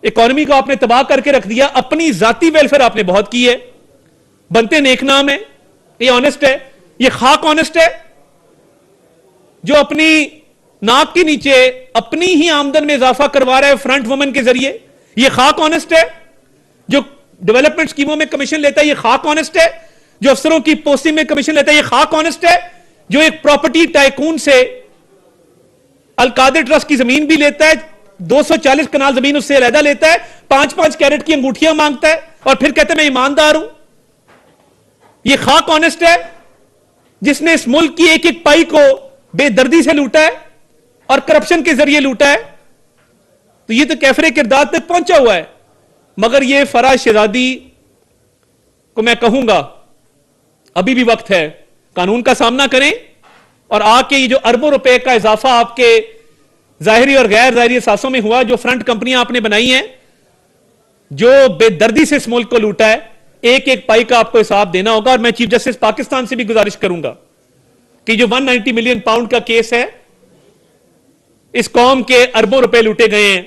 Economy को आपने तबाह करके रख दिया, अपनी जाती वेलफेयर आपने बहुत की है, बनते नेक नाम है, ये ऑनेस्ट है, ये खाक ऑनेस्ट है जो अपनी नाक के नीचे अपनी ही आमदन में इजाफा करवा रहा है फ्रंट वुमेन के जरिए, ये खाक ऑनेस्ट है जो डेवलपमेंट स्कीमों में कमीशन लेता है, ये खाक ऑनेस्ट है जो अफसरों की पोस्टिंग में कमीशन लेता है, ये खाक ऑनेस्ट है जो एक प्रॉपर्टी टाइकून से अलकादिर ट्रस्ट की जमीन भी लेता है, 240 कनाल जमीन उससे अलहदा लेता है, 5-5 कैरेट की अंगूठियां मांगता है और फिर कहता है मैं ईमानदार हूं। यह खाक ऑनेस्ट है जिसने इस मुल्क की एक एक पाई को बेदर्दी से लूटा है और करप्शन के जरिए लूटा है। तो यह तो कैफरे किरदार तक पहुंचा हुआ है। मगर यह फराज शहजादी को मैं कहूंगा अभी भी वक्त है, कानून का सामना करें और आके ये जो अरबों रुपए का इजाफा आपके जाहिरी और गैर जाहिरी एहसासों में हुआ, जो फ्रंट कंपनियां आपने बनाई हैं, जो बेदर्दी से इस मुल्क को लूटा है, एक एक पाई का आपको हिसाब देना होगा। और मैं चीफ जस्टिस पाकिस्तान से भी गुजारिश करूंगा कि जो 190 मिलियन पाउंड का केस है, इस कौम के अरबों रुपए लूटे गए हैं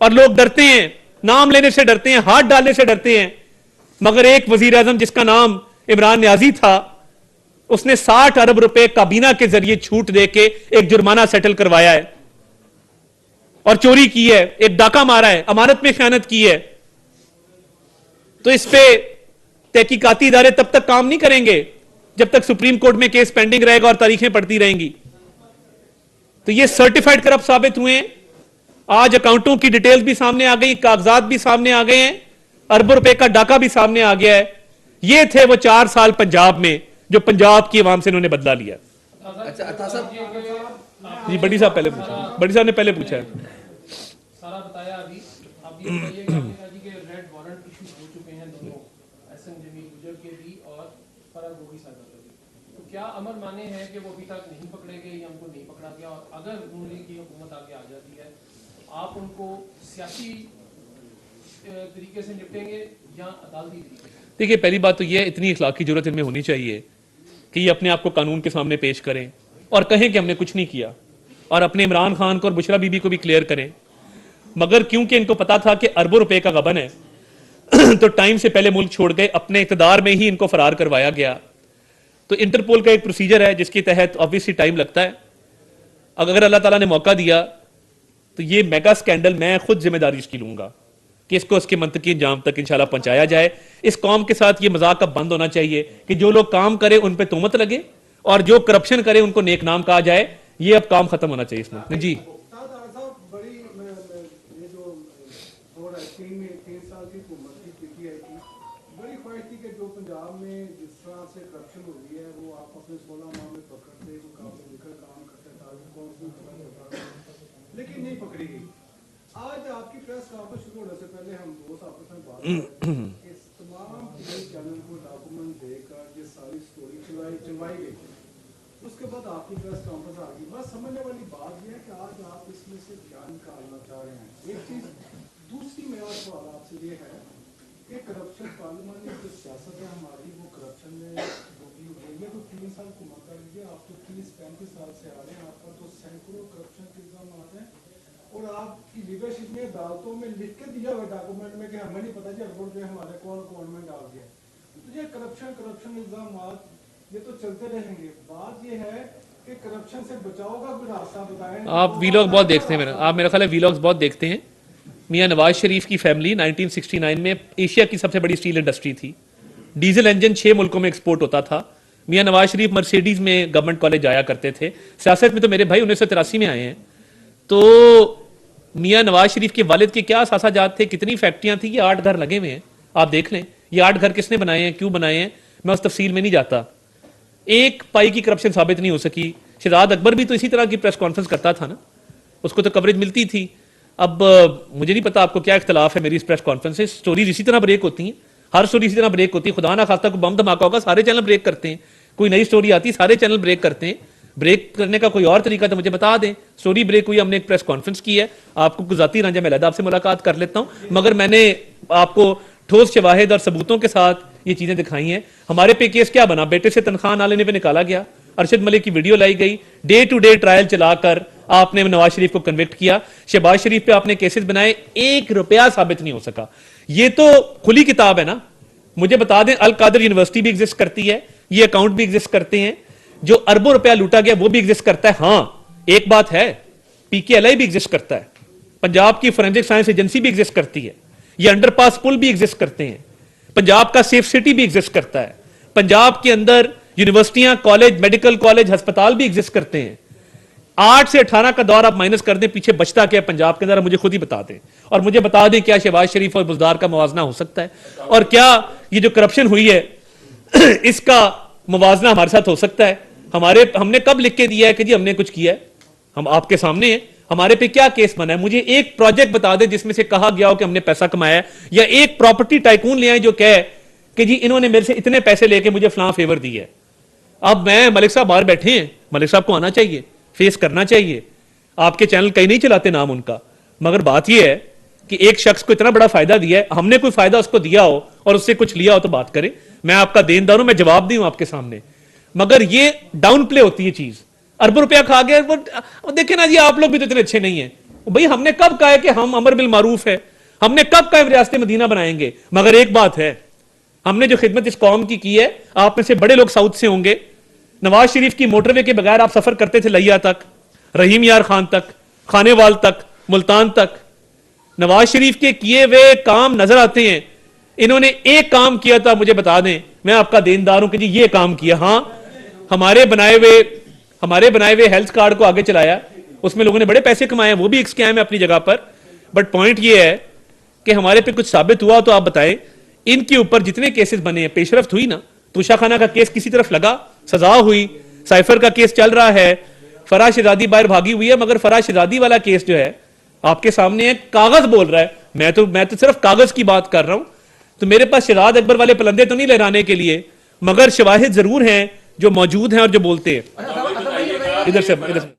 और लोग डरते हैं, नाम लेने से डरते हैं, हाथ डालने से डरते हैं। मगर एक वजीर आजम जिसका नाम इमरान न्याजी था, उसने 60 अरब रुपए काबीना के जरिए छूट देके एक जुर्माना सेटल करवाया है और चोरी की है, एक डाका मारा है, अमानत में खयानत की है। तो इस पे तहकीकाती इदारे तब तक काम नहीं करेंगे जब तक सुप्रीम कोर्ट में केस पेंडिंग रहेगा और तारीखें पड़ती रहेंगी। तो ये सर्टिफाइड करप्ट साबित हुए हैं। आज अकाउंटों की डिटेल्स भी सामने आ गई, कागजात भी सामने आ गए हैं, अरबों रुपए का डाका भी सामने आ गया है। ये थे वो 4 साल पंजाब में जो पंजाब की आवाम से इन्होंने बदला लिया। जी बड़ी साहब पहले पूछा, बड़ी साहब ने पहले पूछा है। सारा बताया अभी, आप ये बताइएगा जी के रेड वारंट इशू हो चुके हैं दोनों, एहसन जमील गुजर के भी और फराज गोगी साहब के भी। तो क्या अमर माने हैं कि वो अभी तक नहीं पकड़े गए या उनको नहीं पकड़ा गया, और अगर उनकी हुकूमत आगे आ जाती है आप उनको सियासी तरीके से निपटेंगे या अदालती तरीके से? देखिए, पहली बात तो यह इतनी इखलाकी जरूरत इनमें होनी चाहिए कि ये अपने आप को कानून के सामने पेश करें और कहें कि हमने कुछ नहीं किया, और अपने इमरान खान को और बुशरा बीबी को भी क्लियर करें। मगर क्योंकि इनको पता था कि अरबों रुपए का गबन है तो टाइम से पहले मुल्क छोड़ गए, अपने इक़्तिदार में ही इनको फरार करवाया गया। तो इंटरपोल का एक प्रोसीजर है जिसके तहत ऑब्वियसली टाइम लगता है। अगर अल्लाह ताला ने मौका दिया तो ये मेगा स्कैंडल मैं खुद जिम्मेदारी इसकी लूंगा कि इसको इसके मंतकी अंजाम तक इंशाल्लाह पहुंचाया जाए। इस कौम के साथ ये मजाक अब बंद होना चाहिए कि जो लोग काम करे उन पे तोहमत लगे और जो करप्शन करे उनको नेक नाम कहा जाए। ये अब काम खत्म होना चाहिए इस मुल्क में। जी लेकिन नहीं पकड़ी गई। आज आपकी प्रेस कॉन्फ्रेंस शुरू होने से पहले हम दोस्त आपस में बात इस तमाम चैनल को डॉक्यूमेंट देकर ये सारी स्टोरी चलवाई गई, उसके बाद आपकी प्रेस कॉन्फ्रेंस आ गई। बस समझने वाली बात यह है कि आज आप इसमें से क्या निकालना चाह रहे हैं। एक चीज दूसरी मेरा सवाल आपसे ये है कि करप्शन पार्लियामेंट में जो सियासत है हमारी, वो करप्शन में डूबी हुई है। तो 3 साल को मौका लीजिए, आप तो 30-35 साल से आ रहे हैं, आप पर तो सैकड़ों करप्शन के इल्जाम आते हैं और आपकी लीडरशिप ने अदालतों में लिख के दिया हुआ डॉक्यूमेंट में कि हमें नहीं पता जी अरबों रुपये हमारे कौन में डाल दिया। तो ये करप्शन इल्जाम ये तो चलते रहेंगे। बात ये है कि करप्शन से बचाव का कोई रास्ता बताएं। आप वीलॉग बहुत देखते हैं, आप मेरा ख्याल है वीलॉग्स बहुत देखते हैं। मियां नवाज शरीफ की फैमिली 1969 में एशिया की सबसे बड़ी स्टील इंडस्ट्री थी। डीजल इंजन 6 मुल्कों में एक्सपोर्ट होता था। मियां नवाज शरीफ मर्सिडीज में गवर्नमेंट कॉलेज जाया करते थे। सियासत में तो मेरे भाई 1983 में आए हैं। तो मियां नवाज शरीफ के वालिद के क्या सासाजात थे, कितनी फैक्ट्रियां थी, ये 8 घर लगे हुए हैं, आप देख लें। ये 8 घर किसने बनाए हैं, क्यों बनाए हैं, मैं उस तफसील में नहीं जाता। एक पाई की करप्शन साबित नहीं हो सकी। शहजाद अकबर भी तो इसी तरह की प्रेस कॉन्फ्रेंस करता था ना, उसको तो कवरेज मिलती थी। अब मुझे नहीं पता आपको क्या इख्तलाफ है मेरी इस प्रेस कॉन्फ्रेंस से। स्टोरीज इसी तरह ब्रेक होती हैं, हर स्टोरी इसी तरह ब्रेक होती है। खुदा ना खास्ता कोई बम धमाका होगा, सारे चैनल ब्रेक करते हैं। कोई नई स्टोरी आती है, सारे चैनल ब्रेक करते हैं। ब्रेक करने का कोई और तरीका तो मुझे बता दें। स्टोरी ब्रेक हुई, हमने एक प्रेस कॉन्फ्रेंस की है, आपको गुजाती रंजा में लदा आपसे मुलाकात कर लेता हूं। मगर मैंने आपको ठोस शवाहिद और सबूतों के साथ ये चीजें दिखाई हैं। हमारे पे केस क्या बना, बेटे से तनख्वाह ना लेने पे निकाला गया, अरशद मलिक की वीडियो लाई गई, डे टू डे ट्रायल चलाकर आपने नवाज शरीफ को कन्विक्ट किया, शहबाज शरीफ पे आपने केसेस बनाए, 1 रुपया साबित नहीं हो सका। ये तो खुली किताब है ना। मुझे बता दें, अल कादर यूनिवर्सिटी भी एग्जिस्ट करती है, ये अकाउंट भी एग्जिस्ट करते हैं, जो अरबों रुपया लूटा गया वो भी एग्जिस्ट करता है। हां, एक बात है, PKLI भी एग्जिस्ट करता है, पंजाब की फोरेंसिक साइंस एजेंसी भी एग्जिस्ट करती है, ये अंडरपास पुल भी एग्जिस्ट करते हैं, पंजाब का सेफ सिटी भी एग्जिस्ट करता है, पंजाब के अंदर यूनिवर्सिटियां, कॉलेज, मेडिकल कॉलेज, अस्पताल भी एग्जिस्ट करते हैं। 8 से 18 का दौर आप माइनस कर दें, पीछे बचता क्या है पंजाब के अंदर, मुझे खुद ही बता दें। और मुझे बता दें, क्या शहबाज शरीफ और बुज़दार का मुवाजना हो सकता है? और क्या ये जो करप्शन हुई है इसका मुवाजना हमारे साथ हो सकता है? हमने कब लिख के दिया है कि जी हमने कुछ किया है? हम आपके सामने हैं, हमारे पे क्या केस बना है? मुझे एक प्रोजेक्ट बता दे जिसमें से कहा गया हो कि हमने पैसा कमाया है, या एक प्रॉपर्टी टाइकून ले आए जो कहे कि जी इन्होंने मेरे से इतने पैसे लेके मुझे फलां फेवर दी है। अब मैं, मलिक साहब बाहर बैठे हैं, मलिक साहब को आना चाहिए, फेस करना चाहिए। आपके चैनल कहीं नहीं चलाते नाम उनका, मगर बात यह है कि एक शख्स को इतना बड़ा फायदा दिया है, हमने कोई फायदा उसको दिया हो और उससे कुछ लिया हो तो बात करें। मैं आपका देनदार हूं, मैं जवाब दी हूं आपके सामने, मगर ये डाउन प्ले होती है चीज। अरबों रुपया खा गया वो देखे ना जी, आप लोग भी तो इतने अच्छे नहीं है भाई। हमने कब कहा है कि हम अमर बिल मारूफ है? हमने कब कहा रियासत मदीना बनाएंगे? मगर एक बात है, हमने जो खिदमत इस कौम की है, आप में से बड़े लोग साउथ से होंगे, नवाज शरीफ की मोटरवे के बगैर आप सफर करते थे लिया तक, रहीम यार खान तक, खानेवाल तक, मुल्तान तक। नवाज शरीफ के किए हुए काम नजर आते हैं। इन्होंने एक काम किया था, मुझे बता दें, मैं आपका देनदार हूं कि जी ये काम किया। हां, हमारे बनाए हुए हेल्थ कार्ड को आगे चलाया, उसमें लोगों ने बड़े पैसे कमाए, वो भी एक स्कैम है अपनी जगह पर। बट पॉइंट ये है कि हमारे पे कुछ साबित हुआ तो आप बताएं। इनके ऊपर जितने केसेस बने हैं, पेशरफ्त हुई ना, तुषा खाना का केस किसी तरफ लगा, सजा हुई, साइफर का केस चल रहा है, फराज शहजादी बाहर भागी हुई है, मगर फराज शहजादी वाला केस जो है आपके सामने है, कागज बोल रहा है। मैं तो सिर्फ कागज की बात कर रहा हूं। तो मेरे पास शहजाद अकबर वाले पलंदे तो नहीं लहराने के लिए, मगर शवाहिद जरूर हैं जो मौजूद हैं और जो बोलते हैं। इधर से